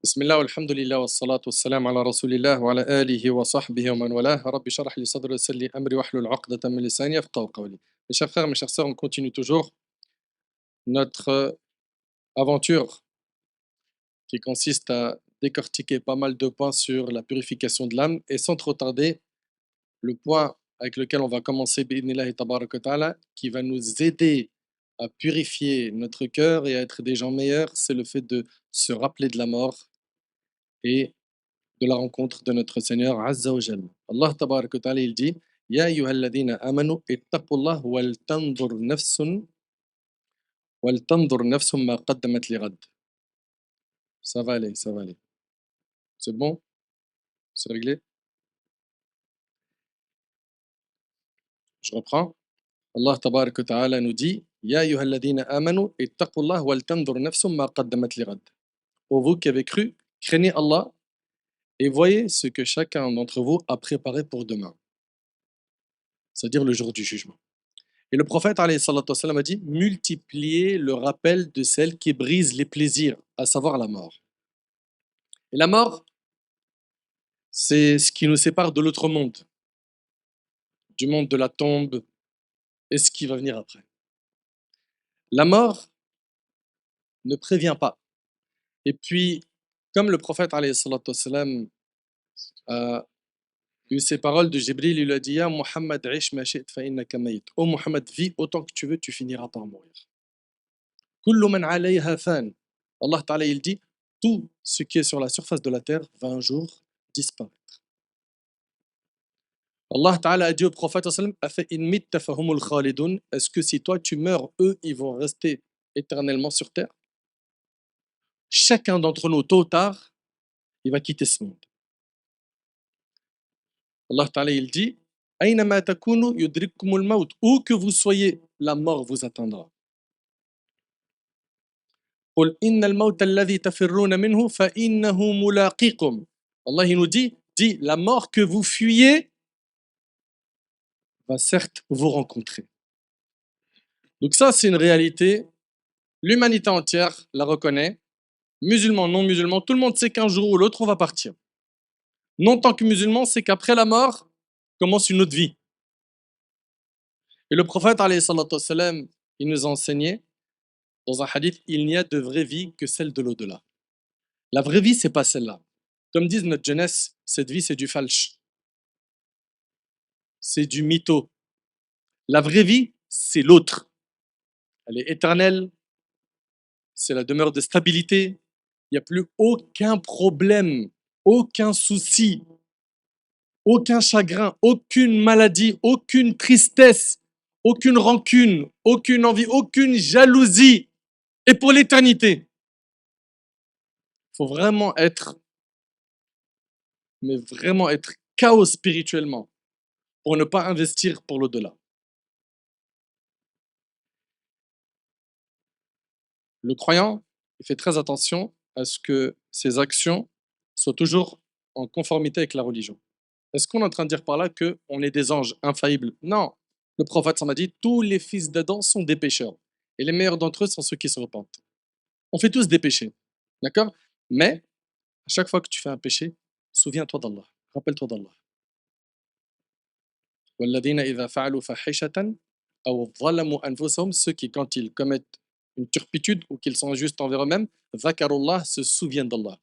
بسم الله والحمد لله والصلاة والسلام على رسول الله وعلى آله وصحبه ومن والاه. رب اشرح لي صدري ويسر لي أمري واحلل عقدة من لساني يفقهوا قولي. Mes chers frères, mes chères sœurs, on continue toujours notre aventure qui consiste à décortiquer pas mal de points sur la purification de l'âme et sans trop tarder, le point avec lequel on va commencer bi'idhnillahi tabaraka wa ta'ala, qui va nous aider à purifier notre cœur et à être des gens meilleurs, c'est le fait de se rappeler de la mort et de la rencontre de notre Seigneur Azza wa Jal. Allah tabarak wa ta'ala il dit Ya ayyuhalladhina amanu ittaqullah wal tanzur nafsum ma qaddamat lighad. Ça va aller, ça va aller. C'est bon? C'est réglé? Je reprends. Allah tabarak wa ta'ala nous dit Ya ayyuhalladhina amanu ittaqullah wal tanzur nafsum ma qaddamat lighad. Pour vous qui avez cru, craignez Allah et voyez ce que chacun d'entre vous a préparé pour demain, c'est-à-dire le jour du jugement. Et le prophète alayhi salatu wassalam, a dit multipliez le rappel de celle qui brise les plaisirs, à savoir la mort. Et la mort, c'est ce qui nous sépare de l'autre monde, du monde de la tombe et ce qui va venir après. La mort ne prévient pas. Et puis, comme le prophète alayhi salatu wassalam, a eu ces paroles de Jibril, il lui a dit Ya Muhammad, ish ma shi'ta fa innaka mayit. Oh Muhammad, vis autant que tu veux, tu finiras par mourir. Kullu man alayha fan. Allah Ta'ala il dit tout ce qui est sur la surface de la terre va un jour disparaître. Allah Ta'ala a dit au prophète sallam Afa in mitta fahumul khalidun. Est-ce que si toi tu meurs, eux ils vont rester éternellement sur terre? Chacun d'entre nous, tôt ou tard, il va quitter ce monde. Allah Ta'ala il dit Aynama takunu yudrikkumul maut. Où que vous soyez, la mort vous atteindra. قل إن الموت الذي تفرون منه فإنه ملاقيكم. Allah il nous dit la mort que vous fuyez va certes vous rencontrer. Donc ça c'est une réalité, l'humanité entière la reconnaît, musulmans, non musulmans, tout le monde sait qu'un jour ou l'autre on va partir. Non tant que musulman, c'est qu'après la mort commence une autre vie. Et le prophète alayhi salatu wassalam, il nous a enseigné dans un hadith, il n'y a de vraie vie que celle de l'au-delà. La vraie vie, c'est pas celle-là. Comme disent notre jeunesse, cette vie, c'est du falche. C'est du mytho. La vraie vie, c'est l'autre. Elle est éternelle, c'est la demeure de stabilité. Il n'y a plus aucun problème, aucun souci, aucun chagrin, aucune maladie, aucune tristesse, aucune rancune, aucune envie, aucune jalousie. Et pour l'éternité, il faut vraiment être, mais vraiment être chaos spirituellement pour ne pas investir pour l'au-delà. Le croyant, il fait très attention à ce que ses actions soient toujours en conformité avec la religion. Est-ce qu'on est en train de dire par là qu'on est des anges infaillibles? Non. Le prophète s'en a dit, tous les fils d'Adam sont des pécheurs. Et les meilleurs d'entre eux sont ceux qui se repentent. On fait tous des péchés. D'accord? Mais, à chaque fois que tu fais un péché, souviens-toi d'Allah. Rappelle-toi d'Allah. وَالَّذِينَ إِذَا فَعَلُوا فَاحِشَةً أَوْ ظَلَمُوا أَنفُسَهُم, ceux qui, quand ils commettent une turpitude ou qu'ils sont injustes envers eux-mêmes, ذَكَرُوا se souviennent d'Allah.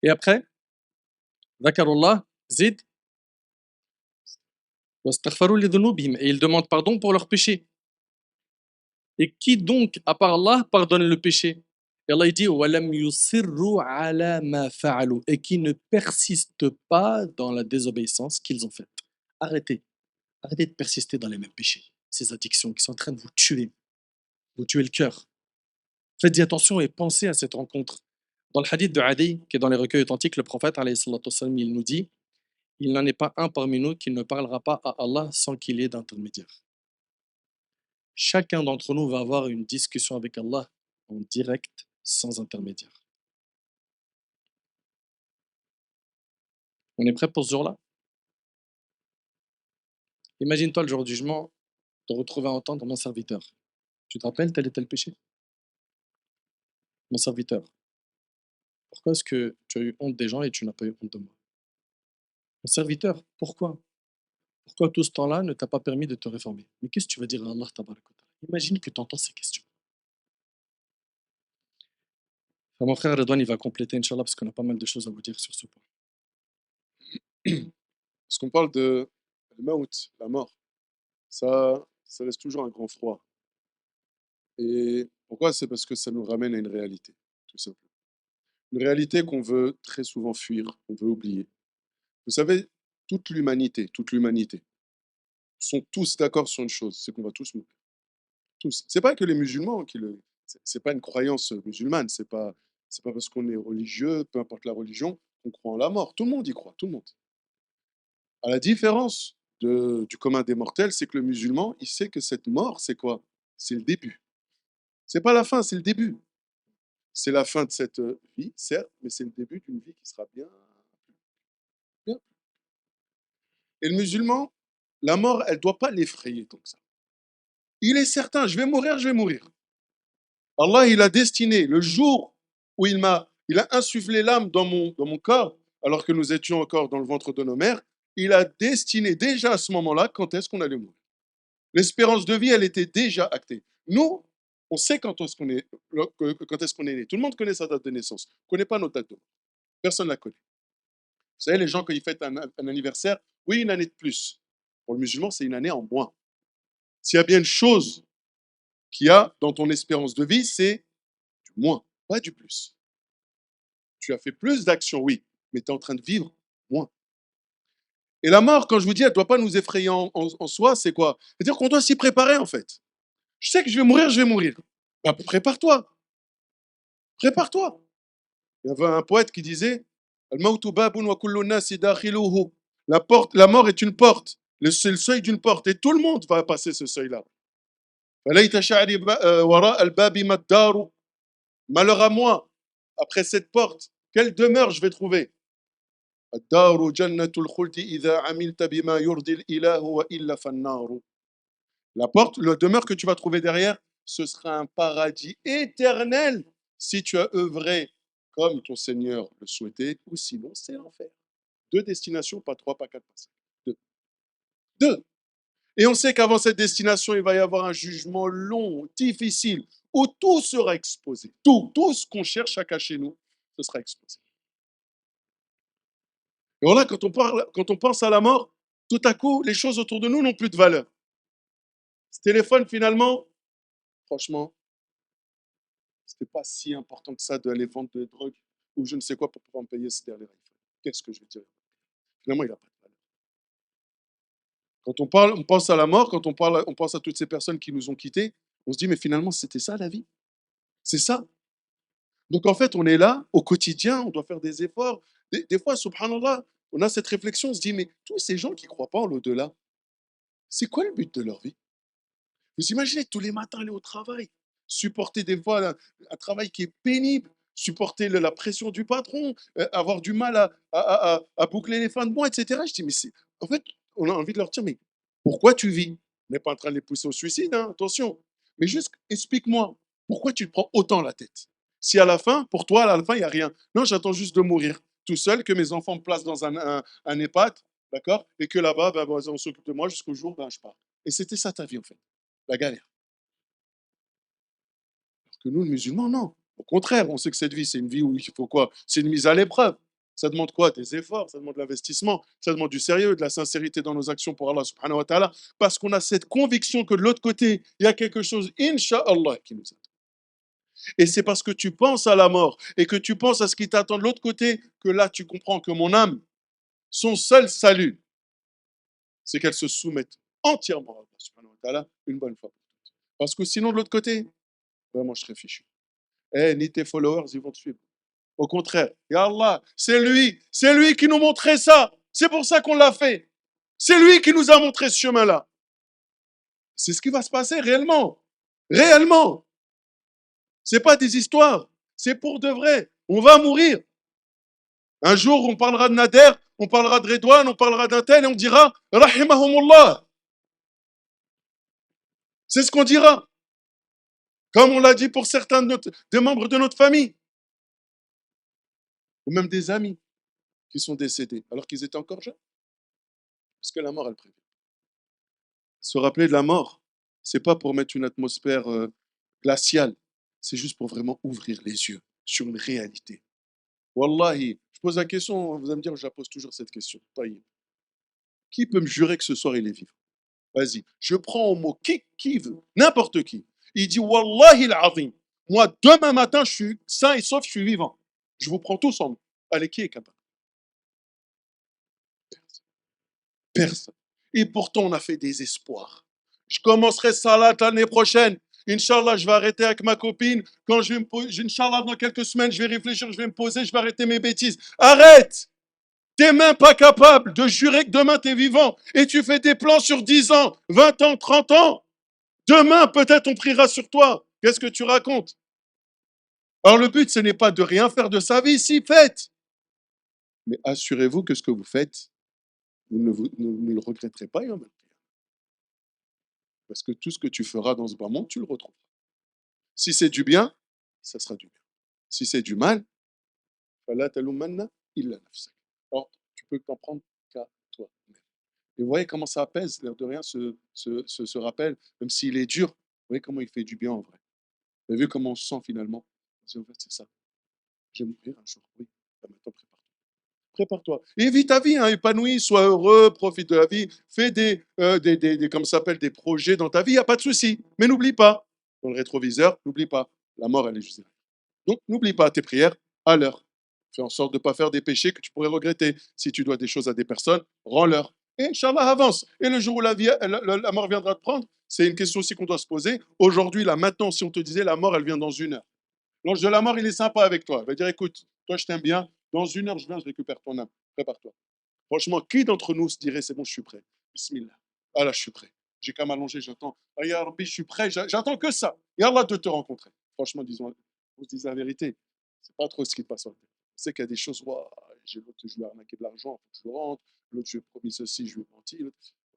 Et après, ذَكَرُوا zid, وَاسْتَغْفَرُوا لِذُنُوبِهِمْ, et ils demandent pardon pour leurs péchés. Et qui donc, à part Allah, pardonne le péché? Et Allah il dit وَلَمْ يُصِرُّوا عَلَى مَا فَعَلُوا, et qui ne persistent pas dans la désobéissance qu'ils ont faite. Arrêtez. Arrêtez de persister dans les mêmes péchés, ces addictions qui sont en train de vous tuer le cœur. Faites-y attention et pensez à cette rencontre. Dans le hadith de Adi, qui est dans les recueils authentiques, le prophète, alayhi salatu wassalam, il nous dit il n'en est pas un parmi nous qui ne parlera pas à Allah sans qu'il y ait d'intermédiaire. Chacun d'entre nous va avoir une discussion avec Allah en direct, sans intermédiaire. On est prêt pour ce jour-là? Imagine-toi le jour du jugement, te retrouver à entendre mon serviteur. Tu te rappelles tel et tel péché? Mon serviteur. Pourquoi est-ce que tu as eu honte des gens et tu n'as pas eu honte de moi? Mon serviteur, pourquoi? Pourquoi tout ce temps-là ne t'a pas permis de te réformer? Mais qu'est-ce que tu vas dire à Allah tabarak wa ta'ala? Imagine que tu entends ces questions. Enfin, mon frère Redouane, il va compléter, Inch'Allah, parce qu'on a pas mal de choses à vous dire sur ce point. Parce qu'on parle de le maout, la mort, ça laisse toujours un grand froid. Et pourquoi? C'est parce que ça nous ramène à une réalité, tout simplement. Une réalité qu'on veut très souvent fuir, qu'on veut oublier. Vous savez, toute l'humanité, sont tous d'accord sur une chose, c'est qu'on va tous mourir. Tous. C'est pas que les musulmans qui le. C'est pas une croyance musulmane, c'est pas parce qu'on est religieux, peu importe la religion, qu'on croit en la mort. Tout le monde y croit, tout le monde. À la différence du commun des mortels, c'est que le musulman, il sait que cette mort, c'est quoi? C'est le début. C'est pas la fin, c'est le début. C'est la fin de cette vie, certes, mais c'est le début d'une vie qui sera bien, bien. Et le musulman, la mort, elle ne doit pas l'effrayer tant que ça. Il est certain, je vais mourir, je vais mourir. Allah, il a destiné le jour où il a insufflé l'âme dans mon corps, alors que nous étions encore dans le ventre de nos mères, il a destiné déjà à ce moment-là quand est-ce qu'on allait mourir. L'espérance de vie, elle était déjà actée. Nous, on sait quand est-ce qu'on est né. Tout le monde connaît sa date de naissance. On ne connaît pas notre date de mort. Personne ne la connaît. Vous savez, les gens, quand ils fêtent un anniversaire, oui, une année de plus. Pour le musulman, c'est une année en moins. S'il y a bien une chose qu'il y a dans ton espérance de vie, c'est du moins, pas du plus. Tu as fait plus d'actions, oui, mais tu es en train de vivre moins. Et la mort, quand je vous dis, elle ne doit pas nous effrayer en soi, c'est quoi? C'est-à-dire qu'on doit s'y préparer, en fait. Je sais que je vais mourir, je vais mourir. Ben, prépare-toi. Prépare-toi. Il y avait un poète qui disait Al-mawtu babun wa kullu nasi dakhiluhu. La mort est une porte. C'est le seuil d'une porte. Et tout le monde va passer ce seuil-là. Falayta sha'ri wara al-babi maddaru. Malheur à moi, après cette porte, quelle demeure je vais trouver? الدار جنة الخلد إذا عملت بما يرضي الإله وإلا فالنار. La porte, la demeure que tu vas trouver derrière, ce sera un paradis éternel si tu as œuvré comme ton Seigneur le souhaitait, ou sinon c'est l'enfer. Deux destinations, pas trois, pas quatre, pas cinq. Deux. Deux. Et on sait qu'avant cette destination, il va y avoir un jugement long, difficile, où tout sera exposé. Tout ce qu'on cherche à cacher nous, ce sera exposé. Et voilà, quand on pense à la mort, tout à coup, les choses autour de nous n'ont plus de valeur. Ce téléphone, finalement, franchement, c'était pas si important que ça d'aller vendre de drogue ou je ne sais quoi pour pouvoir me payer ce dernier iPhone. Qu'est-ce que je vais dire? Finalement, il n'a pas de valeur. Quand on parle, on pense à la mort, quand on pense à toutes ces personnes qui nous ont quittés, on se dit, mais finalement, c'était ça la vie. C'est ça. Donc en fait, on est là au quotidien, on doit faire des efforts. Des fois, subhanallah, on a cette réflexion, on se dit, mais tous ces gens qui ne croient pas en l'au-delà, c'est quoi le but de leur vie? Vous imaginez tous les matins aller au travail, supporter des fois un travail qui est pénible, supporter la pression du patron, avoir du mal à boucler les fins de mois, etc. Je dis, mais c'est. En fait, on a envie de leur dire, mais pourquoi tu vis? On n'est pas en train de les pousser au suicide, hein, attention. Mais juste explique-moi, pourquoi tu te prends autant la tête? Si à la fin, pour toi, à la fin, il n'y a rien. Non, j'attends juste de mourir tout seul, que mes enfants me placent dans un EHPAD, d'accord? Et que là-bas, ben, on s'occupe de moi jusqu'au jour, ben, je pars. Et c'était ça ta vie, en fait, la galère. Parce que nous, les musulmans, non. Au contraire, on sait que cette vie, c'est une vie où il faut quoi? C'est une mise à l'épreuve. Ça demande quoi? Des efforts, ça demande de l'investissement, ça demande du sérieux, de la sincérité dans nos actions pour Allah subhanahu wa ta'ala, parce qu'on a cette conviction que de l'autre côté, il y a quelque chose, Inch'Allah, qui nous attend. Et c'est parce que tu penses à la mort et que tu penses à ce qui t'attend de l'autre côté que là, tu comprends que mon âme, son seul salut, c'est qu'elle se soumette entièrement à Allah subhanahu wa ta'ala une bonne fois pour toutes. Parce que sinon, de l'autre côté, vraiment, je serais fichu. Ni tes followers, ils vont te suivre. Au contraire, Ya Allah, c'est lui qui nous montrait ça. C'est pour ça qu'on l'a fait. C'est lui qui nous a montré ce chemin-là. C'est ce qui va se passer réellement. Réellement. C'est pas des histoires. C'est pour de vrai. On va mourir. Un jour, on parlera de Nader, on parlera de Redouane, on parlera d'un tel et on dira Rahimahumullah. C'est ce qu'on dira. Comme on l'a dit pour certains des membres de notre famille. ou même des amis qui sont décédés alors qu'ils étaient encore jeunes. Parce que la mort, elle prévient. Se rappeler de la mort, c'est pas pour mettre une atmosphère glaciale, c'est juste pour vraiment ouvrir les yeux sur une réalité. Wallahi, je pose la question, vous allez me dire, je la pose toujours cette question. Taïb. Qui peut me jurer que ce soir il est vivant? Vas-y, je prends au mot qui veut, n'importe qui. Il dit Wallahi al-azim, moi demain matin je suis sain et sauf, je suis vivant. Je vous prends tous en main. Allez, qui est capable? Personne. Et pourtant, on a fait des espoirs. Je commencerai Salat l'année prochaine. Inch'Allah, je vais arrêter avec ma copine. Quand je vais me poser, Inch'Allah, dans quelques semaines, je vais réfléchir, je vais me poser, je vais arrêter mes bêtises. Arrête! T'es même pas capable de jurer que demain t'es vivant. Et tu fais des plans sur 10 ans, 20 ans, 30 ans. Demain, peut-être on priera sur toi. Qu'est-ce que tu racontes? Alors le but, ce n'est pas de rien faire de sa vie, si faites. Mais assurez-vous que ce que vous faites, vous ne le regretterez pas. Parce que tout ce que tu feras dans ce bas monde, tu le retrouveras. Si c'est du bien, ça sera du bien. Si c'est du mal, fala talumanna illa nafsak. Alors, tu peux t'en prendre qu'à toi-même. Et vous voyez comment ça apaise, l'air de rien, ce rappel, même s'il est dur, vous voyez comment il fait du bien en vrai. Vous avez vu comment on se sent finalement? En fait, c'est ça. Je vais mourir un jour, oui. Maintenant, prépare-toi. Prépare-toi. Et vis ta vie, hein, épanoui, sois heureux, profite de la vie, fais comme ça s'appelle, des projets dans ta vie, il n'y a pas de souci. Mais n'oublie pas, dans le rétroviseur, n'oublie pas, la mort, elle est juste là. Donc, n'oublie pas tes prières à l'heure. Fais en sorte de ne pas faire des péchés que tu pourrais regretter. Si tu dois des choses à des personnes, rends-leur. Et Inch'Allah, avance. Et le jour où la mort viendra te prendre, c'est une question aussi qu'on doit se poser. Aujourd'hui, là, maintenant, si on te disait la mort, elle vient dans 1 heure. L'ange de la mort, il est sympa avec toi. Il va dire, écoute, toi, je t'aime bien. Dans 1 heure, je viens, je récupère ton âme. Prépare-toi. Franchement, qui d'entre nous se dirait, c'est bon, je suis prêt. Bismillah. Ah là, je suis prêt. J'ai qu'à m'allonger, j'attends. Ah, ya Rabbi, je suis prêt, j'attends que ça. Et Allah de te rencontrer. Franchement, on se dise la vérité. C'est pas trop ce qui te passe en tête. On sait qu'il y a des choses, ouah, j'ai l'autre, je lui ai arnaqué de l'argent, il faut que je le rentre. L'autre, je lui ai promis ceci, je lui ai menti.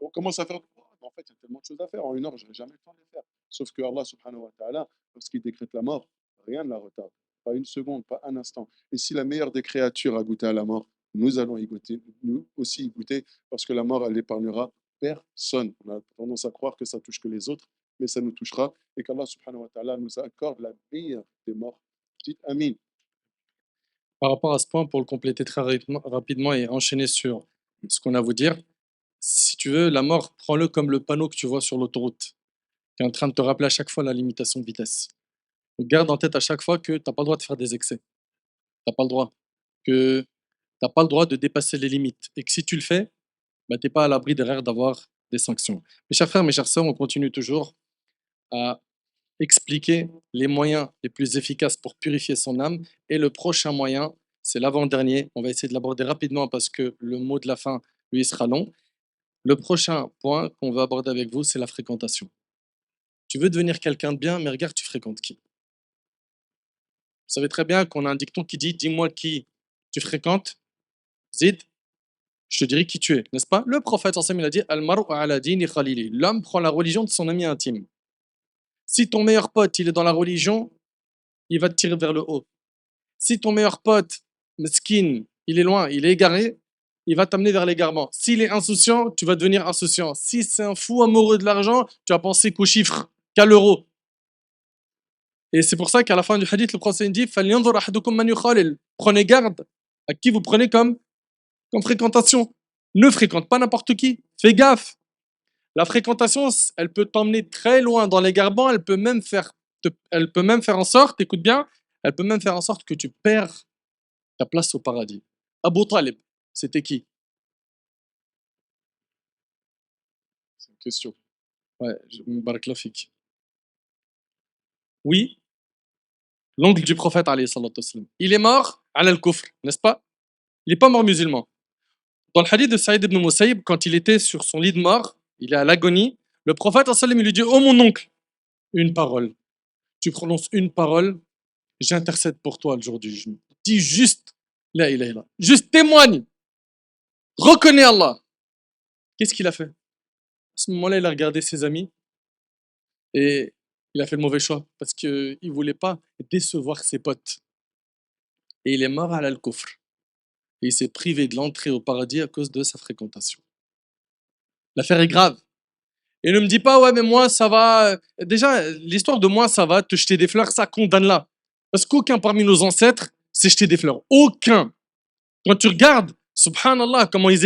On commence à faire, ouah, en fait, il y a tellement de choses à faire. En 1 heure, je n'aurai jamais le temps de les faire. Sauf que Allah, subhanahu wa ta'ala, lorsqu'il décrète la mort, rien ne la retarde. Pas une seconde, pas un instant. Et si la meilleure des créatures a goûté à la mort, nous allons y goûter, nous aussi y goûter, parce que la mort, elle n'épargnera personne. On a tendance à croire que ça touche que les autres, mais ça nous touchera, et qu'Allah subhanahu wa ta'ala nous accorde la meilleure des morts. Dites Amin. Par rapport à ce point, pour le compléter très rapidement et enchaîner sur ce qu'on a à vous dire, si tu veux, la mort, prends-le comme le panneau que tu vois sur l'autoroute, qui est en train de te rappeler à chaque fois la limitation de vitesse. Donc, garde en tête à chaque fois que tu n'as pas le droit de faire des excès. Tu n'as pas le droit. Que tu n'as pas le droit de dépasser les limites. Et que si tu le fais, bah, tu n'es pas à l'abri derrière d'avoir des sanctions. Mes chers frères, mes chères sœurs, on continue toujours à expliquer les moyens les plus efficaces pour purifier son âme. Et le prochain moyen, c'est l'avant-dernier. On va essayer de l'aborder rapidement parce que le mot de la fin, lui, sera long. Le prochain point qu'on va aborder avec vous, c'est la fréquentation. Tu veux devenir quelqu'un de bien, mais regarde, tu fréquentes qui? Vous savez très bien qu'on a un dicton qui dit: dis-moi qui tu fréquentes, Zid, je te dirai qui tu es, n'est-ce pas? Le prophète, il a dit: Al-mar'u ala dini khalili. L'homme prend la religion de son ami intime. Si ton meilleur pote, il est dans la religion, il va te tirer vers le haut. Si ton meilleur pote, meskin, il est loin, il est égaré, il va t'amener vers l'égarement. S'il est insouciant, tu vas devenir insouciant. Si c'est un fou amoureux de l'argent, tu vas penser qu'aux chiffres, qu'à l'euro. Et c'est pour ça qu'à la fin du hadith, le prophète dit: "Falyanzur ahadukum man yukhalil." Prenez garde à qui vous prenez comme fréquentation. Ne fréquente pas n'importe qui. Fais gaffe. La fréquentation, elle peut t'emmener très loin dans l'égarement. Elle peut même faire en sorte, écoute bien, elle peut même faire en sorte que tu perds ta place au paradis. Abu Talib, c'était qui? C'est une question. Ouais, Barakallahu fik. Oui, l'oncle du prophète, alayhi salatu wassalam. Il est mort à al-kufr, n'est-ce pas? Il n'est pas mort musulman. Dans le hadith de Saïd ibn Musayyib, quand il était sur son lit de mort, il est à l'agonie, le prophète, sallam, il lui dit: oh mon oncle, une parole. Tu prononces une parole, j'intercède pour toi aujourd'hui. Je dis juste, la ilaha illallah. Juste témoigne, reconnais Allah. Qu'est-ce qu'il a fait? À ce moment-là, il a regardé ses amis et il a fait le mauvais choix parce qu'il ne voulait pas décevoir ses potes. et il est mort à al-kufr. Et il s'est privé de l'entrée au paradis à cause de sa fréquentation. L'affaire est grave. Et ne me dis pas, ouais, mais moi, ça va. Déjà, l'histoire de moi, ça va, te jeter des fleurs, ça condamne-la. Parce qu'aucun parmi nos ancêtres s'est jeté des fleurs. Aucun. Quand tu regardes, subhanallah, comment ils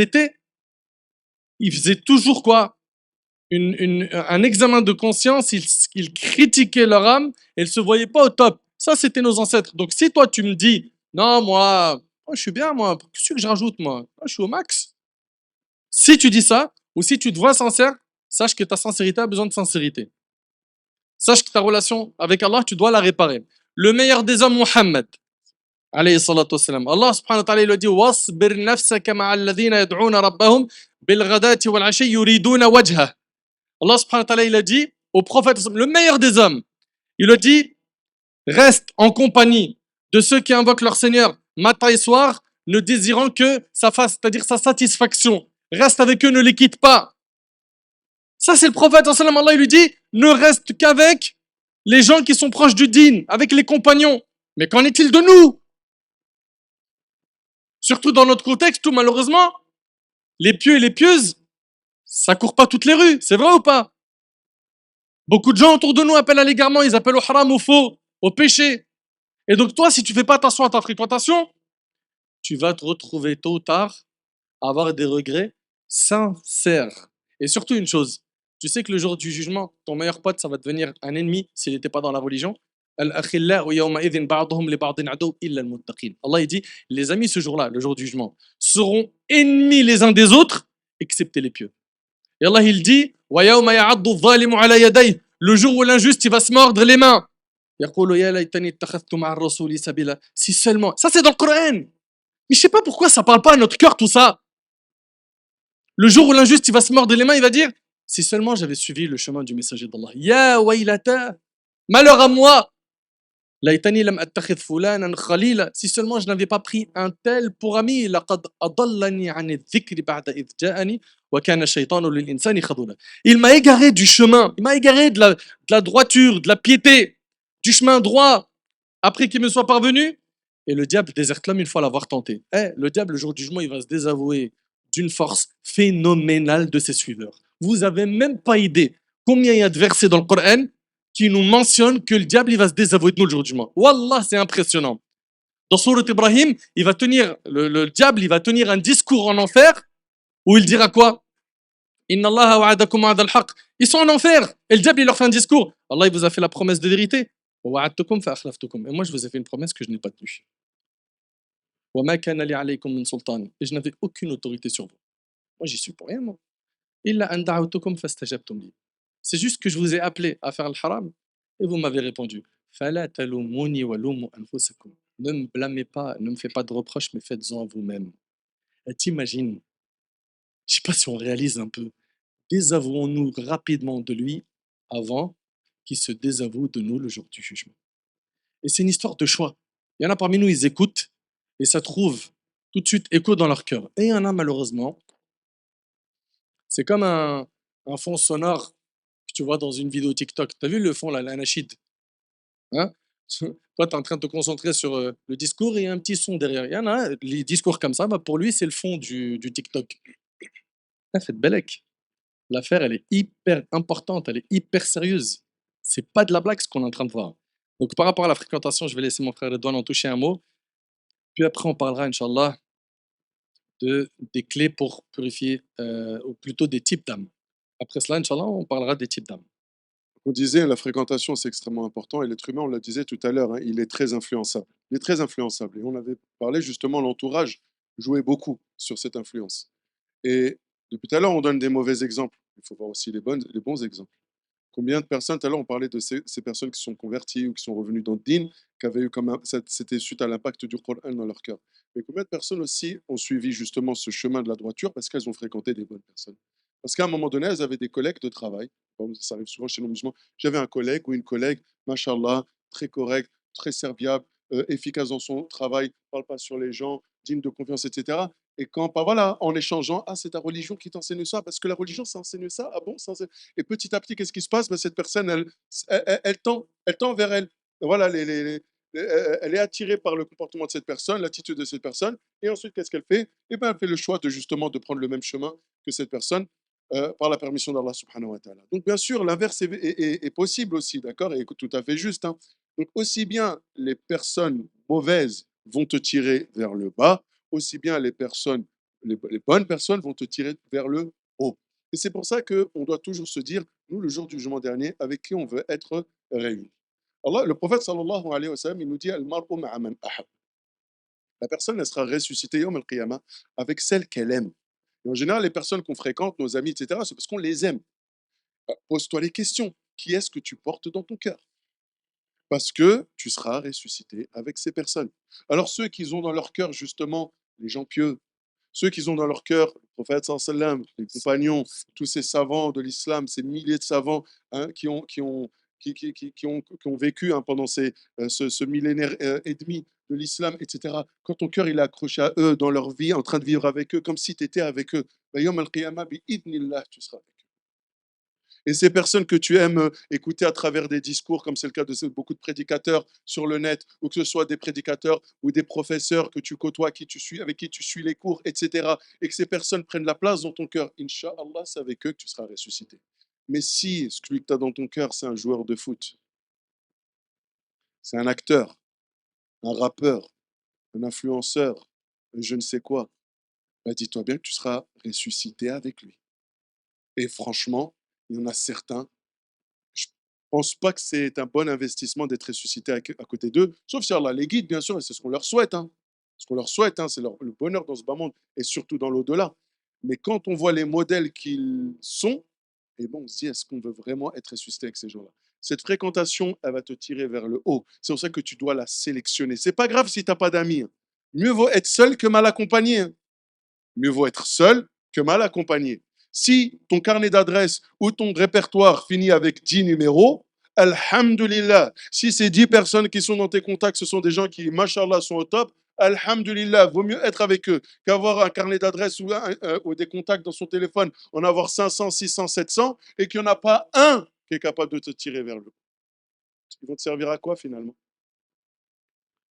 faisaient toujours quoi? Un examen de conscience, ils critiquaient leur âme et ils se voyaient pas au top. Ça, c'était nos ancêtres. Donc, si toi, tu me dis, non, moi, je suis bien, moi, qu'est-ce que je rajoute, moi? Moi, je suis au max. Si tu dis ça, ou si tu te vois sincère, sache que ta sincérité a besoin de sincérité. Sache que ta relation avec Allah, tu dois la réparer. Le meilleur des hommes, Muhammad, alayhi salatu wassalam. Allah subhanahu wa ta'ala, il a dit وَاصْبِرْ نَفْسَكَ مَعَ الَّذِينَ يَدْعُونَ رَبَّهُمْ بِالْغَدَاةِ وَالْعَشِيِّ يُرِيدُونَ وَجْهَهُ. Allah subhanahu wa ta'ala, il a dit au prophète, le meilleur des hommes, il a dit reste en compagnie de ceux qui invoquent leur Seigneur matin et soir, ne désirant que sa face, c'est-à-dire sa satisfaction. Reste avec eux, ne les quitte pas. Ça, c'est le prophète, Allah, il lui dit, ne reste qu'avec les gens qui sont proches du dîn, avec les compagnons. Mais qu'en est-il de nous? Surtout dans notre contexte où, malheureusement, les pieux et les pieuses, ça court pas toutes les rues. C'est vrai ou pas? Beaucoup de gens autour de nous appellent à l'égarement, ils appellent au haram, au faux, au péché. Et donc toi, si tu fais pas attention à ta fréquentation, tu vas te retrouver tôt ou tard à avoir des regrets sincères. Et surtout une chose, tu sais que le jour du jugement, ton meilleur pote, ça va devenir un ennemi s'il n'était pas dans la religion. Al-akhillau yawma'idhin ba'duhum li ba'din adu illa al-muttaqin. Allah il dit, les amis ce jour-là, le jour du jugement, seront ennemis les uns des autres, excepté les pieux. Et Allah il dit, wa yawma ya'addu adh-dhalimu ala yadayhi, le jour où l'injuste il va se mordre les mains. Yaqulu ya laytani ittakhadhtu ma'a ar-rasuli sabila. Si seulement, ça c'est dans le Coran. Mais je sais pas pourquoi ça parle pas à notre cœur tout ça. Le jour où l'injuste il va se mordre les mains, il va dire si seulement j'avais suivi le chemin du messager d'Allah. Ya waylata, malheur à moi. Laitani lam attakhidh fulanan khalila, si seulement je n'avais pas pris un tel pour ami. Laqad adallani 'an adh-dhikri ba'da idh ja'ani wa kana ash-shaytanu lil-insani khadula. Il m'a égaré du chemin, il m'a égaré de la droiture, de la piété, du chemin droit après qu'il me soit parvenu. Et le diable déserte l'homme une fois l'avoir tenté. Le diable, le jour du jugement, il va se désavouer d'une force phénoménale de ses suiveurs. Vous avez même pas idée combien il y a de versets dans le Coran qui nous mentionnent que le diable il va se désavouer de nous le jour du jugement. Wallah, c'est impressionnant. Dans Surat Ibrahim, le diable, il va tenir un discours en enfer où il dira quoi? Inna Allah wa'adakum wa'ada al-haq. Ils sont en enfer et le diable il leur fait un discours. Allah il vous a fait la promesse de vérité. Wa wa'adtukum fa akhlaftukum. Et moi je vous ai fait une promesse que je n'ai pas tenue. Wa ma kana li alaykum min sultan. Et je n'avais aucune autorité sur vous. Moi j'y suis pour rien moi. Illa an da'awtukum fastajabtum li. C'est juste que je vous ai appelé à faire le haram et vous m'avez répondu. Fala talumuni wa lumu anfusakum. Ne me blâmez pas, ne me faites pas de reproches, mais faites-en à vous-même. Et t'imagines, je sais pas si on réalise un peu, désavouons-nous rapidement de lui avant qu'il se désavoue de nous le jour du jugement. Et c'est une histoire de choix. Il y en a parmi nous, ils écoutent et ça trouve tout de suite écho dans leur cœur. Et il y en a malheureusement, c'est comme un fond sonore que tu vois dans une vidéo TikTok. Tu as vu le fond là, l'anachid, hein? Toi, tu es en train de te concentrer sur le discours et il y a un petit son derrière. Il y en a, les discours comme ça, bah, pour lui, c'est le fond du TikTok. Ah, faites bellec. L'affaire, elle est hyper importante, elle est hyper sérieuse. C'est pas de la blague ce qu'on est en train de voir. Donc, par rapport à la fréquentation, je vais laisser mon frère Redouane en toucher un mot. Puis après, on parlera, Inch'Allah, des clés pour purifier, ou plutôt des types d'âmes. Après cela, Inch'Allah, on parlera des types d'âmes. On disait la fréquentation, c'est extrêmement important et l'être humain, on le disait tout à l'heure, hein, il est très influençable. Il est très influençable. Et on avait parlé justement, l'entourage jouait beaucoup sur cette influence. Et depuis tout à l'heure, on donne des mauvais exemples. Il faut voir aussi les bons exemples. Combien de personnes, tout à l'heure, on parlait de ces personnes qui sont converties ou qui sont revenues dans le din, qui avaient eu comme c'était suite à l'impact du Coran dans leur cœur. Mais combien de personnes aussi ont suivi justement ce chemin de la droiture parce qu'elles ont fréquenté des bonnes personnes. Parce qu'à un moment donné, elles avaient des collègues de travail. Bon, ça arrive souvent chez nos musulmans. J'avais un collègue ou une collègue, machallah, très correct, très serviable, efficace dans son travail, parle pas sur les gens, digne de confiance, etc. Et quand, bah voilà, en échangeant, ah, c'est ta religion qui t'enseigne ça, parce que la religion, ça enseigne ça, ah bon, ça enseigne. Et petit à petit, qu'est-ce qui se passe? Bah, cette personne, elle tend vers elle. Voilà, elle est attirée par le comportement de cette personne, l'attitude de cette personne, et ensuite, qu'est-ce qu'elle fait? Eh bien, elle fait le choix de justement de prendre le même chemin que cette personne, par la permission d'Allah subhanahu wa ta'ala. Donc, bien sûr, l'inverse est possible aussi, d'accord? Et tout à fait juste, hein. Donc, aussi bien les personnes mauvaises vont te tirer vers le bas, aussi bien les bonnes personnes vont te tirer vers le haut. Et c'est pour ça qu'on doit toujours se dire, nous, le jour du jugement dernier, avec qui on veut être réunis. Allah, le prophète sallallahu alayhi wa sallam, il nous dit Al-mar'u ma'a man ahab. La personne, elle sera ressuscitée yawm al-qiyamah avec celle qu'elle aime. Et en général, les personnes qu'on fréquente, nos amis, etc., c'est parce qu'on les aime. Pose-toi les questions. Qui est-ce que tu portes dans ton cœur? Parce que tu seras ressuscité avec ces personnes. Alors, ceux qui ont dans leur cœur, justement, les gens pieux, ceux qui ont dans leur cœur le prophète sallallahu alayhi wa sallam, les compagnons, tous ces savants de l'islam, ces milliers de savants, hein, qui ont vécu, hein, pendant ce millénaire et demi de l'islam, etc. Quand ton cœur il est accroché à eux dans leur vie, en train de vivre avec eux, comme si tu étais avec eux, bah, yawm al-qiyamah, bi-idhnillah, tu seras avec eux. Et ces personnes que tu aimes écouter à travers des discours, comme c'est le cas de beaucoup de prédicateurs sur le net, ou que ce soit des prédicateurs ou des professeurs que tu côtoies, qui tu suis, avec qui tu suis les cours, etc., et que ces personnes prennent la place dans ton cœur, Inch'Allah, c'est avec eux que tu seras ressuscité. Mais si celui que tu as dans ton cœur, c'est un joueur de foot, c'est un acteur, un rappeur, un influenceur, je ne sais quoi, bah dis-toi bien que tu seras ressuscité avec lui. Et franchement, il y en a certains, je pense pas que c'est un bon investissement d'être ressuscité à côté d'eux, sauf si Allah les guide, bien sûr, et c'est ce qu'on leur souhaite, hein. Ce qu'on leur souhaite, hein, c'est le bonheur dans ce bas monde, et surtout dans l'au-delà. Mais quand on voit les modèles qu'ils sont, et bon, on se dit, est-ce qu'on veut vraiment être ressuscité avec ces gens-là? Cette fréquentation, elle va te tirer vers le haut. C'est pour ça que tu dois la sélectionner. C'est pas grave si tu n'as pas d'amis, hein. Mieux vaut être seul que mal accompagné, hein. Mieux vaut être seul que mal accompagné. Si ton carnet d'adresses ou ton répertoire finit avec 10 numéros, alhamdulillah. Si ces 10 personnes qui sont dans tes contacts, ce sont des gens qui, mashallah, sont au top, alhamdulillah, vaut mieux être avec eux qu'avoir un carnet d'adresses ou des contacts dans son téléphone, en avoir 500, 600, 700, et qu'il n'y en a pas un qui est capable de te tirer vers le haut. Ils vont te servir à quoi finalement?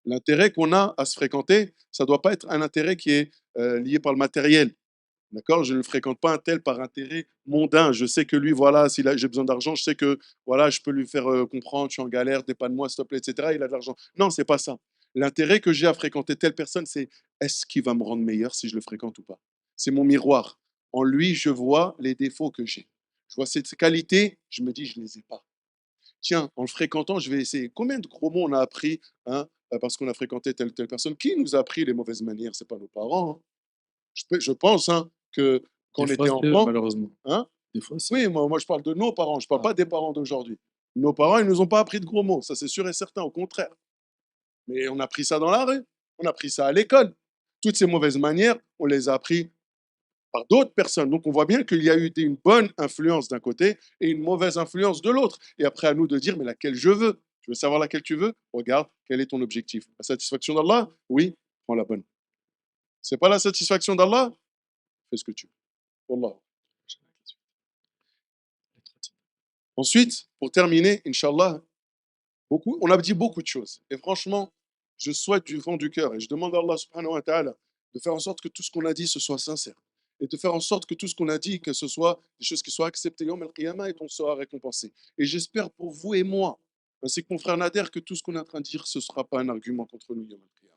L'intérêt qu'on a à se fréquenter, ça ne doit pas être un intérêt qui est lié par le matériel. D'accord? Je ne fréquente pas un tel par intérêt mondain. Je sais que lui, voilà, si j'ai besoin d'argent, je sais que voilà, je peux lui faire comprendre, je suis en galère, dépanne-moi, s'il te plaît, etc. Il a de l'argent. Non, c'est pas ça. L'intérêt que j'ai à fréquenter telle personne, c'est est-ce qu'il va me rendre meilleur si je le fréquente ou pas? C'est mon miroir. En lui, je vois les défauts que j'ai. Je vois ses qualités, je me dis, je ne les ai pas. Tiens, en le fréquentant, je vais essayer. Combien de gros mots on a appris, hein, parce qu'on a fréquenté telle personne? Qui nous a appris les mauvaises manières? C'est pas nos parents, hein. Je pense, hein, que quand Des on fois, était c'est eux, enfant, malheureusement. hein? Des fois, c'est Oui, eux. moi je parle de nos parents, je parle Ah, pas des parents d'aujourd'hui. Nos parents, ils nous ont pas appris de gros mots, ça c'est sûr et certain, au contraire. Mais on a appris ça dans la rue, on a appris ça à l'école. Toutes ces mauvaises manières, on les a appris par d'autres personnes. Donc on voit bien qu'il y a eu une bonne influence d'un côté et une mauvaise influence de l'autre. Et après à nous de dire, mais laquelle je veux? Tu veux savoir laquelle tu veux? Regarde, quel est ton objectif? La satisfaction d'Allah? Oui, prends la bonne. C'est pas la satisfaction d'Allah? Fais ce que tu veux. Wallah. Ensuite, pour terminer, Inch'Allah, on a dit beaucoup de choses. Et franchement, je souhaite du fond du cœur et je demande à Allah subhanahu wa ta'ala de faire en sorte que tout ce qu'on a dit, ce soit sincère. Et de faire en sorte que tout ce qu'on a dit, que ce soit des choses qui soient acceptées yawm al-qiyamah et qu'on sera récompensé. Et j'espère pour vous et moi, ainsi que mon frère Nader, que tout ce qu'on est en train de dire, ce ne sera pas un argument contre nous yawm al-qiyamah.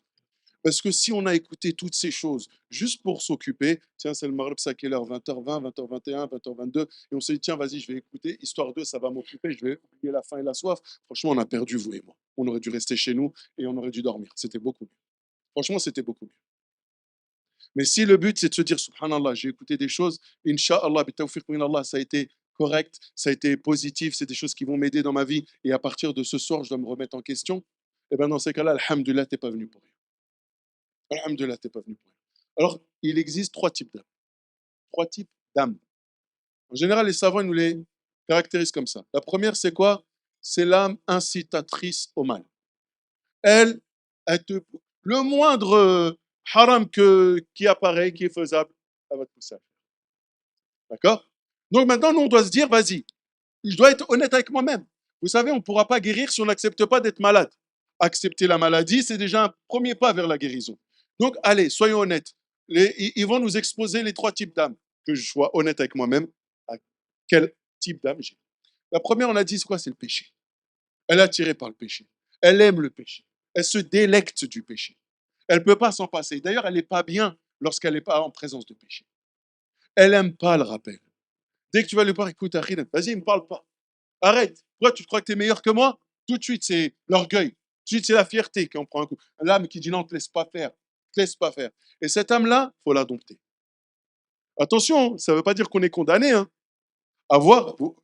Parce que si on a écouté toutes ces choses juste pour s'occuper, tiens, c'est le Maghreb, c'est à quelle heure? 20h20, 20h21, 20h22, et on s'est dit, tiens, vas-y, je vais écouter, histoire de, ça va m'occuper, je vais oublier la faim et la soif. Franchement, on a perdu, vous et moi. On aurait dû rester chez nous et on aurait dû dormir. C'était beaucoup mieux. Franchement, c'était beaucoup mieux. Mais si le but, c'est de se dire, subhanallah, j'ai écouté des choses, incha'Allah, bitawfiq min Allah, ça a été correct, ça a été positif, c'est des choses qui vont m'aider dans ma vie, et à partir de ce soir, je dois me remettre en question, et bien dans ces cas-là, alhamdulillah, t'es pas venu pour rien. Alhamdulillah, t'es pas venu pour rien. Alors, il existe trois types d'âmes. Trois types d'âmes. En général, les savants ils nous les caractérisent comme ça. La première, c'est quoi? C'est l'âme incitatrice au mal. Elle, le moindre haram qui apparaît, qui est faisable, elle va te pousser à faire. D'accord? Donc maintenant, nous, on doit se dire, vas-y, je dois être honnête avec moi-même. Vous savez, on ne pourra pas guérir si on n'accepte pas d'être malade. Accepter la maladie, c'est déjà un premier pas vers la guérison. Donc, allez, soyons honnêtes. Ils vont nous exposer les 3 types d'âmes. Que je sois honnête avec moi-même, à quel type d'âme j'ai. La première, on a dit, c'est quoi? C'est le péché. Elle est attirée par le péché. Elle aime le péché. Elle se délecte du péché. Elle ne peut pas s'en passer. D'ailleurs, elle n'est pas bien lorsqu'elle n'est pas en présence de péché. Elle n'aime pas le rappel. Dès que tu vas lui parler, écoute, Achille, vas-y, ne me parle pas. Arrête. Pourquoi tu crois que tu es meilleur que moi? Tout de suite, c'est l'orgueil. Tout de suite, c'est la fierté qui en prend un coup. L'âme qui dit non, ne te laisse pas faire. Ne te laisse pas faire. Et cette âme-là, il faut la dompter. Attention, ça ne veut pas dire qu'on est condamné. Hein.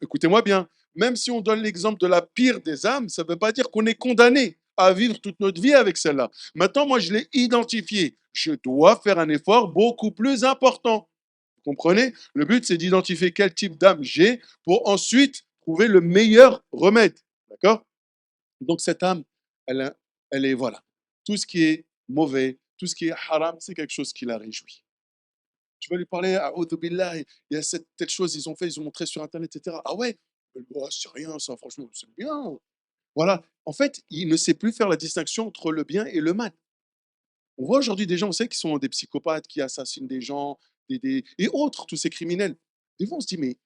Écoutez-moi bien, même si on donne l'exemple de la pire des âmes, ça ne veut pas dire qu'on est condamné à vivre toute notre vie avec celle-là. Maintenant, moi, je l'ai identifiée. Je dois faire un effort beaucoup plus important. Vous comprenez? Le but, c'est d'identifier quel type d'âme j'ai pour ensuite trouver le meilleur remède. D'accord? Donc, cette âme, elle est, voilà. Tout ce qui est mauvais, tout ce qui est haram, c'est quelque chose qui la réjouit. Tu vas lui parler, à billah, il y a cette telle chose, ils ont fait, ils ont montré sur Internet, etc. Ah ouais, oh, c'est rien, ça, franchement, c'est bien. Voilà. En fait, il ne sait plus faire la distinction entre le bien et le mal. On voit aujourd'hui des gens, on sait, qui sont des psychopathes, qui assassinent des gens, et autres, tous ces criminels. Des fois, on se dit, mais ils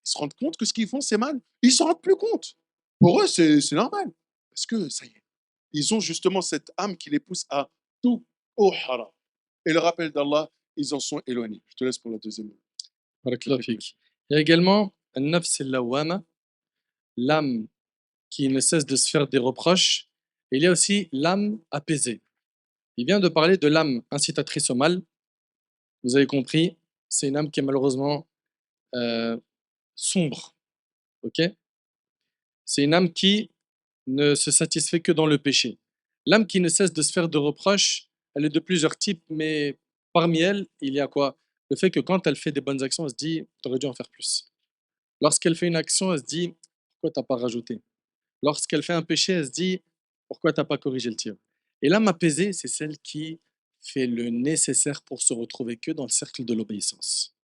se rendent compte que ce qu'ils font, c'est mal. Ils ne s'en rendent plus compte. Pour eux, c'est normal. Parce que, ça y est, ils ont justement cette âme qui les pousse à tout au haram. Et le rappel d'Allah, ils en sont éloignés. Je te laisse pour la deuxième. Barakallahu fik. Il y a également un nafs al-lawwama, l'âme qui ne cesse de se faire des reproches. Et il y a aussi l'âme apaisée. Il vient de parler de l'âme incitatrice au mal. Vous avez compris, c'est une âme qui est malheureusement euh, sombre. Ok? C'est une âme qui ne se satisfait que dans le péché. L'âme qui ne cesse de se faire de reproches, elle est de plusieurs types, mais parmi elles, il y a quoi? Le fait que quand elle fait des bonnes actions, elle se dit, tu aurais dû en faire plus. Lorsqu'elle fait une action, elle se dit, pourquoi tu n'as pas rajouté? Lorsqu'elle fait un péché, elle se dit, pourquoi tu n'as pas corrigé le tir? Et l'âme apaisée, c'est celle qui fait le nécessaire pour se retrouver que dans le cercle de l'obéissance.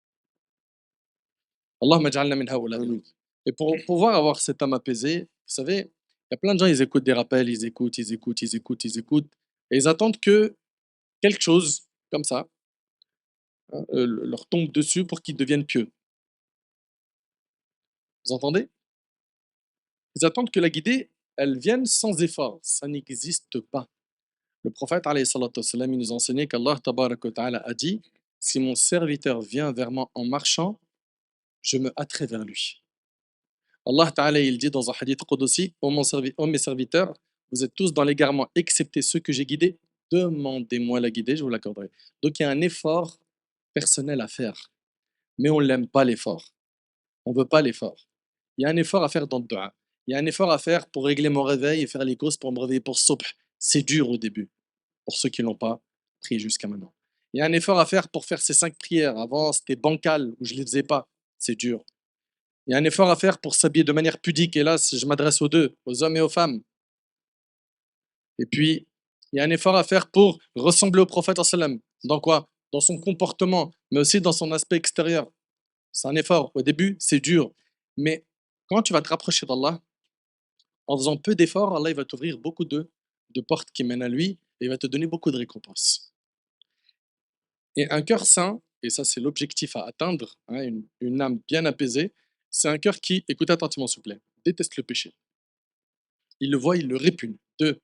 Allahumma ja'alna min haoula. Amin. Et pour pouvoir avoir cette âme apaisée, vous savez, il y a plein de gens, ils écoutent des rappels, ils écoutent, ils écoutent, ils écoutent, ils écoutent, et ils attendent que quelque chose comme ça hein, leur tombe dessus pour qu'ils deviennent pieux. Vous entendez? Ils attendent que la guidée, elle vienne sans effort. Ça n'existe pas. Le prophète, alayhi salatu wassalam, il nous enseignait qu'Allah tabarak wa ta'ala a dit: si mon serviteur vient vers moi en marchant, je me hâterai vers lui. Allah Ta'ala, il dit dans un hadith Qudsi: ô mes serviteurs, vous êtes tous dans l'égarement, excepté ceux que j'ai guidés. Demandez-moi la guidée, je vous l'accorderai. Donc il y a un effort personnel à faire, mais on l'aime pas l'effort. On veut pas l'effort. Il y a un effort à faire dans le dua. Il y a un effort à faire pour régler mon réveil et faire les courses pour me réveiller pour subh. C'est dur au début, pour ceux qui l'ont pas pris jusqu'à maintenant. Il y a un effort à faire pour faire ces 5 prières. Avant, c'était bancal, où je les faisais pas. C'est dur. Il y a un effort à faire pour s'habiller de manière pudique. Et là, je m'adresse aux deux, aux hommes et aux femmes. Et puis, il y a un effort à faire pour ressembler au prophète sallam. Dans quoi? Dans son comportement, mais aussi dans son aspect extérieur. C'est un effort. Au début, c'est dur. Mais quand tu vas te rapprocher d'Allah, en faisant peu d'efforts, Allah il va t'ouvrir beaucoup de portes qui mènent à lui et il va te donner beaucoup de récompenses. Et un cœur saint, et ça c'est l'objectif à atteindre, hein, une âme bien apaisée, c'est un cœur qui, écoutez attentivement s'il vous plaît, déteste le péché. Il le voit, il le répugne. 2,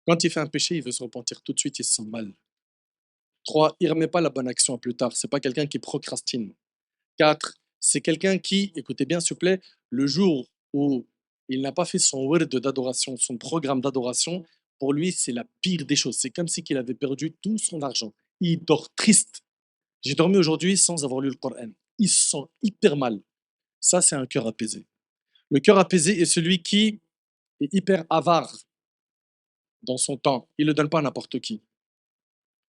quand il fait un péché, il veut se repentir tout de suite, il se sent mal. 3, il ne remet pas la bonne action à plus tard, c'est pas quelqu'un qui procrastine. 4, c'est quelqu'un qui, écoutez bien s'il vous plaît, le jour où il n'a pas fait son word d'adoration, son programme d'adoration, pour lui c'est la pire des choses. C'est comme si il avait perdu tout son argent. Il dort triste. J'ai dormi aujourd'hui sans avoir lu le Coran. Il se sent hyper mal. Ça, c'est un cœur apaisé. Le cœur apaisé est celui qui est hyper avare dans son temps. Il ne le donne pas à n'importe qui.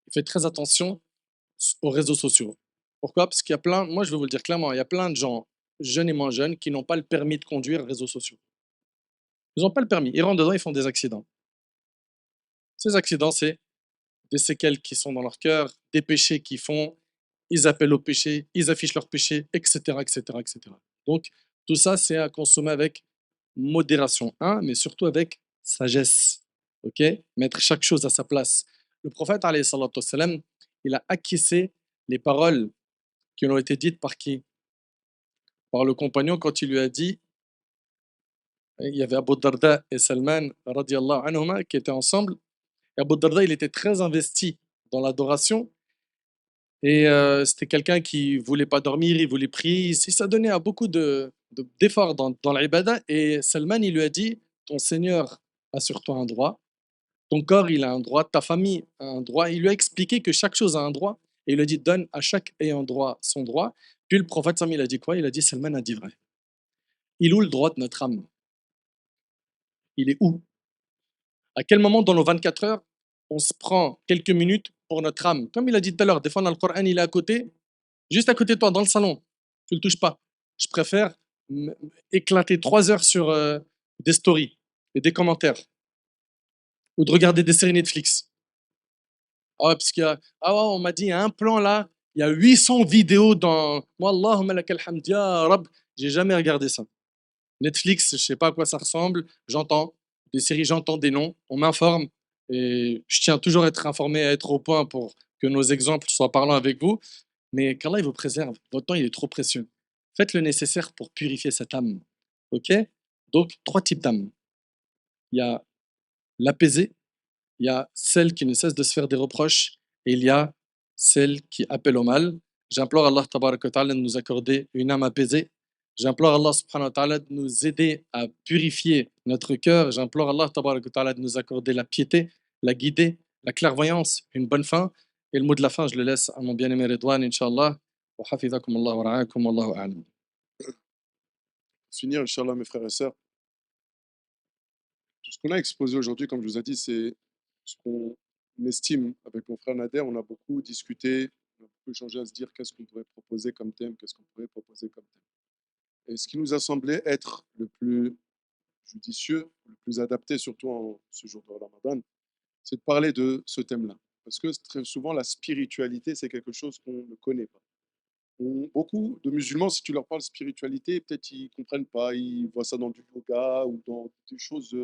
Il fait très attention aux réseaux sociaux. Pourquoi? Parce qu'il y a plein, moi je vais vous le dire clairement, il y a plein de gens, jeunes et moins jeunes, qui n'ont pas le permis de conduire réseaux sociaux. Ils n'ont pas le permis. Ils rentrent dedans, ils font des accidents. Ces accidents, c'est des séquelles qui sont dans leur cœur, des péchés qu'ils font, ils appellent au péché, ils affichent leur péché, etc., etc., etc. Donc, tout ça, c'est à consommer avec modération, un, mais surtout avec sagesse, ok? Mettre chaque chose à sa place. Le prophète, alayhi salatu wassalam, il a acquiescé les paroles qui lui ont été dites par qui? Par le compagnon quand il lui a dit, il y avait Abu Darda et Salman, radiallahu anhuma, qui étaient ensemble. Et Abu Darda, il était très investi dans l'adoration. Et c'était quelqu'un qui voulait pas dormir, il voulait prier. Il s'adonnait à beaucoup d'efforts dans l'ibada. Et Salman, il lui a dit, ton Seigneur a sur toi un droit, ton corps, il a un droit, ta famille a un droit. Il lui a expliqué que chaque chose a un droit. Et il lui a dit, donne à chaque ayant droit son droit. Puis le prophète, il a dit quoi? Il a dit, Salman a dit vrai. Il est où le droit de notre âme? Il est où? À quel moment dans nos 24 heures, on se prend quelques minutes pour notre âme? Comme il a dit tout à l'heure, des fois, dans le Coran, il est à côté, juste à côté de toi, dans le salon. Tu le touches pas. Je préfère éclater 3 heures sur des stories et des commentaires ou de regarder des séries Netflix. Ah ouais, parce qu'il y a, ah ouais, on m'a dit, il y a un plan là, il y a 800 vidéos dans. Moi, Allahumma lakal hamd, ya Rab, j'ai jamais regardé ça. Netflix, je sais pas à quoi ça ressemble, j'entends des séries, j'entends des noms, on m'informe et je tiens toujours à être informé, à être au point pour que nos exemples soient parlants avec vous, mais qu'Allah il vous préserve, votre temps il est trop précieux. Faites le nécessaire pour purifier cette âme, ok? Donc, 3 types d'âmes. Il y a l'apaisée, il y a celle qui ne cesse de se faire des reproches et il y a celle qui appelle au mal. J'implore Allah tabaraka wa ta'ala de nous accorder une âme apaisée. J'implore Allah subhanahu wa ta'ala de nous aider à purifier notre cœur. J'implore Allah tabaraka wa ta'ala de nous accorder la piété, la guider, la clairvoyance, une bonne fin. Et le mot de la fin, je le laisse à mon bien-aimé Redouane, Inch'Allah. Wa hafidhakum Allah wa ra'akum, wallahu a'lam. Finir, Inch'Allah, mes frères et sœurs, tout ce qu'on a exposé aujourd'hui, comme je vous ai dit, c'est ce qu'on estime avec mon frère Nader. On a beaucoup discuté, on a beaucoup échangé à se dire qu'est-ce qu'on pourrait proposer comme thème, qu'est-ce qu'on pourrait proposer comme thème. Et ce qui nous a semblé être le plus judicieux, le plus adapté, surtout en ce jour de Ramadan, c'est de parler de ce thème-là. Parce que très souvent, la spiritualité, c'est quelque chose qu'on ne connaît pas. Beaucoup de musulmans, si tu leur parles spiritualité, peut-être ils ne comprennent pas, ils voient ça dans du yoga ou dans des choses.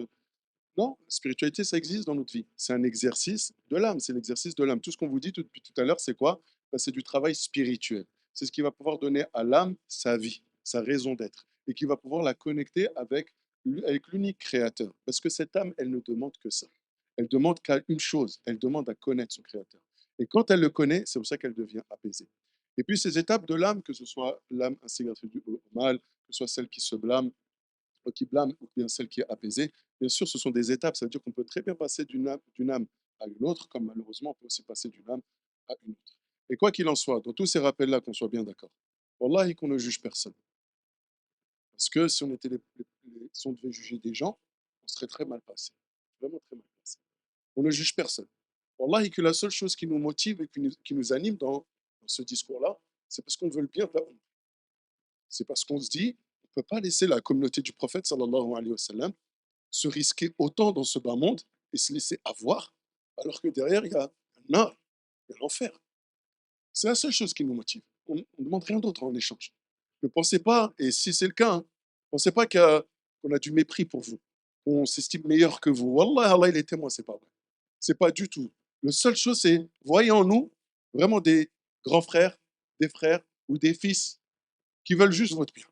Non, la spiritualité, ça existe dans notre vie. C'est un exercice de l'âme, c'est l'exercice de l'âme. Tout ce qu'on vous dit depuis tout à l'heure, c'est quoi? Ben, c'est du travail spirituel. C'est ce qui va pouvoir donner à l'âme sa vie, sa raison d'être, et qui va pouvoir la connecter avec l'unique créateur. Parce que cette âme, elle ne demande que ça. Elle demande qu'à une chose, elle demande à connaître son créateur. Et quand elle le connaît, c'est pour ça qu'elle devient apaisée. Et puis ces étapes de l'âme, que ce soit l'âme inségrée au mal, que ce soit celle qui se blâme, qui blâme ou bien celle qui est apaisée, bien sûr, ce sont des étapes. Ça veut dire qu'on peut très bien passer d'une âme à une autre, comme malheureusement, on peut aussi passer d'une âme à une autre. Et quoi qu'il en soit, dans tous ces rappels-là, qu'on soit bien d'accord, wallahi qu'on ne juge personne. Parce que si on, était si on devait juger des gens, on serait très mal passé. Vraiment très mal passé. On ne juge personne. Wallahi que la seule chose qui nous motive et qui nous anime dans ce discours-là, c'est parce qu'on veut le bien de la Ummah. C'est parce qu'on se dit, on ne peut pas laisser la communauté du prophète, sallallahu alayhi wa sallam, se risquer autant dans ce bas monde et se laisser avoir, alors que derrière, il y a un art, il y a l'enfer. C'est la seule chose qui nous motive. On ne demande rien d'autre en échange. Ne pensez pas, et si c'est le cas, ne pensez pas qu'on a du mépris pour vous, qu'on s'estime meilleur que vous. Wallah, Allah, il est témoin, c'est pas vrai. C'est pas du tout. La seule chose, c'est voyez en nous vraiment des grands frères, des frères ou des fils qui veulent juste votre bien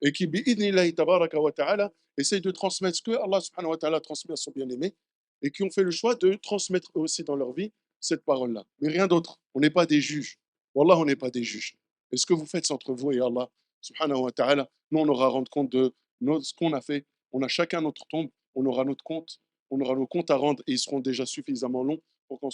et qui, bi'idnillahi tabaraka wa ta'ala, essayent de transmettre ce que Allah subhanahu wa ta'ala transmet à son bien-aimé et qui ont fait le choix de transmettre eux aussi dans leur vie cette parole-là. Mais rien d'autre. On n'est pas des juges. Wallah, on n'est pas des juges. Et ce que vous faites, c'est entre vous et Allah subhanahu wa ta'ala. Nous, on aura rendre compte de ce qu'on a fait. On a chacun notre tombe. On aura notre compte. On aura nos comptes à rendre et ils seront déjà suffisamment longs pour qu'on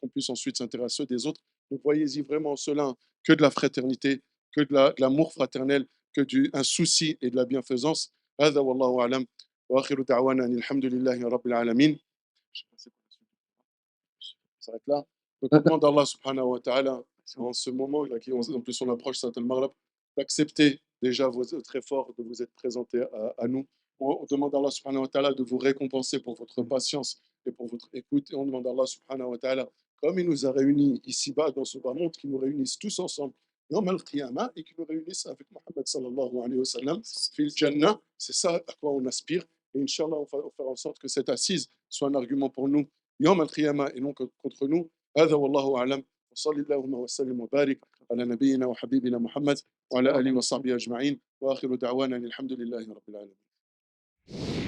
puisse ensuite s'intéresser des autres. Donc, voyez-y vraiment cela que de la fraternité, que de l'amour fraternel, que un souci et de la bienfaisance. هذا والله أعلم وآخر دعوانا أن الحمد لله رب العالمين. Je sais pas c'est quoi la suite. On s'arrête là. Donc on demande à Allah subhanahu wa ta'ala en ce moment, là, en plus on approche Saint al-Maghrib, d'accepter déjà votre effort, de vous être présenté à nous. On demande à Allah subhanahu wa ta'ala de vous récompenser pour votre patience et pour votre écoute. Et on demande à Allah subhanahu wa ta'ala, comme il nous a réunis ici-bas dans ce bas monde, qu'il nous réunisse tous ensemble Yom al-Qiyamah et qu'il nous réunisse avec Mohammed sallallahu alayhi wa sallam fil Jannah. C'est ça à quoi on aspire. Et Inch'Allah, on va faire en sorte que cette assise soit un argument pour nous, Yom al-Qiyamah, et non contre nous. هذا والله أعلم وصلى اللهم وسلم وبارك على نبينا وحبيبنا محمد وعلى آله وصحبه أجمعين وآخر دعوانا الحمد لله رب العالمين.